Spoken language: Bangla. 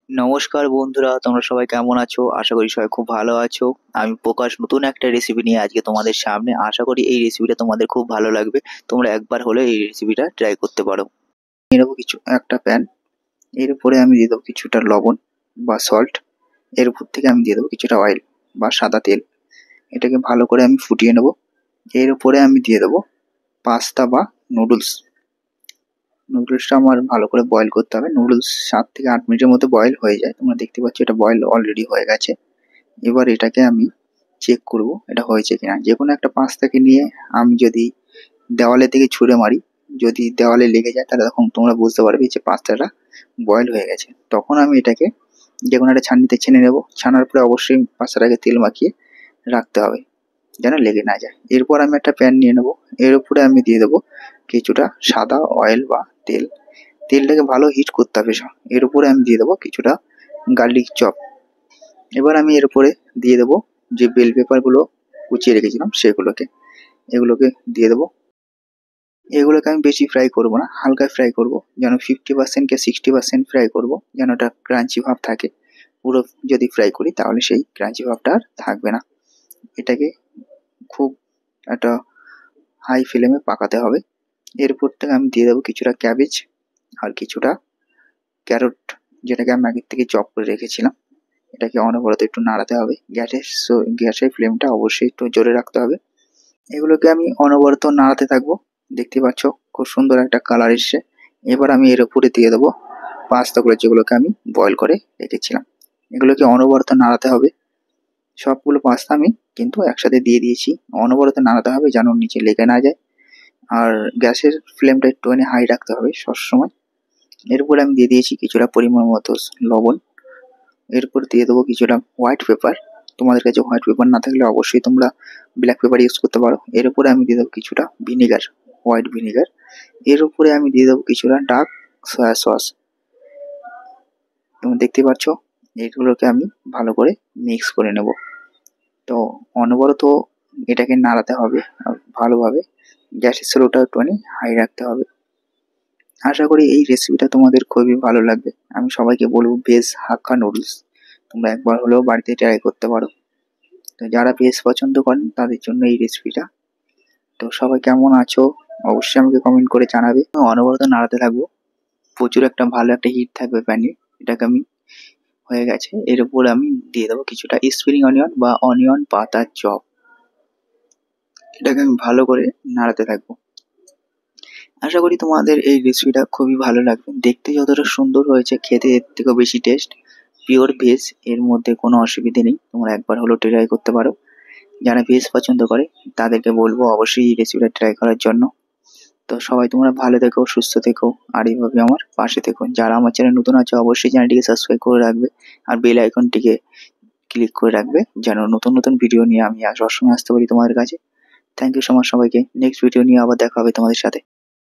নমস্কার বন্ধুরা, তোমরা সবাই কেমন আছো? আশা করি সবাই খুব ভালো আছো। আমি প্রকাশ নতুন একটা রেসিপি নিয়ে আজকে তোমাদের সামনে। আশা করি এই রেসিপিটা তোমাদের খুব ভালো লাগবে। তোমরা একবার হলে এই রেসিপিটা ট্রাই করতে পারো। নিয়ে নেবো কিছু একটা প্যান। এর উপরে আমি দিয়ে দেবো কিছুটা লবণ বা সল্ট। এর উপর থেকে আমি দিয়ে দেবো কিছুটা অয়েল বা সাদা তেল। এটাকে ভালো করে আমি ফুটিয়ে নেবো। এর উপরে আমি দিয়ে দেবো পাস্তা বা নুডলস। নুডলসটা আমার ভালো করে বয়েল করতে হবে। নুডলস 7 থেকে 8 মিনিটের মধ্যে বয়েল হয়ে যায়। তোমরা দেখতে পাচ্ছ এটা বয়েল অলরেডি হয়ে গেছে। এবার এটাকে আমি চেক করব এটা হয়েছে কিনা। যেকোনো একটা পাস্তাকে নিয়ে আমি যদি দেওয়ালের দিকে ছুঁড়ে মারি, যদি দেওয়ালে লেগে যায় তাহলে তখন তোমরা বুঝতে পারবে যে পাস্তাটা বয়েল হয়ে গেছে। তখন আমি এটাকে যেকোনো একটা ছাঁকনিতে ছেনে নেব। ছানার পরে অবশ্যই পাস্তাটাকে তেল মাখিয়ে রাখতে হবে যেন লেগে না যায়। এরপর আমি একটা প্যান নিয়ে নেব। এর উপরে আমি দিয়ে দেবো কিছুটা সাদা অয়েল বা তেল। তেলটাকে ভালো হিট করতে হবে। এর উপরে আমি দিয়ে দেবো কিছুটা গার্লিক চপ। এবার আমি এর উপরে দিয়ে দেবো যে বেল পেপার গুলো কুচিয়ে রেখেছিলাম সেগুলোকে, এগুলোকে দিয়ে দেবো। এগুলোকে আমি বেশি ফ্রাই করব না, হালকা ফ্রাই করব, যেন 50% কে 60% ফ্রাই করব, যেন এটা ক্রাঞ্চি ভাব থাকে। পুরো যদি ফ্রাই করি তাহলে সেই ক্রাঞ্চি ভাবটা আর থাকবে না। এটাকে খুব একটা হাই ফ্লেমে পাকাতে হবে। এরপর থেকে আমি দিয়ে দেবো কিছুটা ক্যাবেজ আর কিছুটা ক্যারট, যেটাকে আমি আগের থেকে চপ করে রেখেছিলাম। এটাকে অনবরত একটু নাড়াতে হবে। গ্যাসের ফ্লেমটা অবশ্যই একটু জোরে রাখতে হবে। এগুলোকে আমি অনবরত নাড়াতে থাকবো। দেখতে পাচ্ছ খুব সুন্দর একটা কালার এসছে। এবার আমি এর উপরে দিয়ে দেবো পাস্তাগুলো যেগুলোকে আমি বয়েল করে রেখেছিলাম। এগুলোকে অনবরত নাড়াতে হবে। সবগুলো পাস্তা আমি কিন্তু একসাথে দিয়ে দিয়েছি। অনবরত নাড়াতে হবে যেন নিচে লেগে না যায়। আর গ্যাসের ফ্লেমটা একটুখানি হাই রাখতে হবে সবসময়। এরপরে আমি দিয়ে দিয়েছি কিছুটা পরিমাণ মতো লবণ। এরপর দিয়ে দেবো কিছুটা হোয়াইট পেপার। তোমাদের কাছে হোয়াইট পেপার না থাকলে অবশ্যই তোমরা ব্ল্যাক পেপার ইউজ করতে পারো। এর উপরে আমি দিয়ে দেবো কিছুটা ভিনেগার, হোয়াইট ভিনেগার। এর উপরে আমি দিয়ে দেবো কিছুটা ডার্ক সয়া সস। তোমরা দেখতে পাচ্ছ এগুলোকে আমি ভালো করে মিক্স করে নেব। তো অনবরত এটাকে নাড়াতে হবে ভালোভাবে। গ্যাসের স্লোটা একটুখানি হাই রাখতে হবে। আশা করি এই রেসিপিটা তোমাদের খুবই ভালো লাগবে। আমি সবাইকে বলবো ভেজ হাক্কা নুডলস তোমরা একবার হলেও বাড়িতে ট্রাই করতে পারো। তো যারা ভেজ পছন্দ করেন তাদের জন্য এই রেসিপিটা। তো সবাই কেমন আছো অবশ্যই আমাকে কমেন্ট করে জানাবে। অনবরত নাড়াতে থাকবো। প্রচুর একটা ভালো একটা হিট থাকবে প্যানে। এটাকে আমি হয়ে গেছে। এর উপর আমি দিয়ে দেবো কিছুটা স্প্রিং অনিয়ন বা অনিয়ন পাতার চপ। এটাকে আমি ভালো করে নাড়াতে থাকবো। আশা করি তোমাদের এই রেসিপিটা খুবই ভালো লাগবে। দেখতে যতটা সুন্দর হয়েছে খেতে এর থেকেও বেশি টেস্ট। পিওর ভেজ, এর মধ্যে কোনো অসুবিধে নেই। তোমরা একবার হলেও ট্রাই করতে পারো। যারা ভেজ পছন্দ করে তাদেরকে বলবো অবশ্যই এই রেসিপিটা ট্রাই করার জন্য। তো সবাই তোমরা ভালো থেকো, সুস্থ থেকো, আর এইভাবে আমার পাশে থেকো। যারা আমার চ্যানেল নতুন আছে অবশ্যই চ্যানেলটিকে সাবস্ক্রাইব করে রাখবে আর বেল আইকনটিকে ক্লিক করে রাখবে যেন নতুন নতুন ভিডিও নিয়ে আমি সবসময় আসতে পারি তোমাদের কাছে। থ্যাংক ইউ সো মাচ সবাইকে। নেক্সট ভিডিও নিয়ে আবার দেখা হবে তোমাদের সাথে।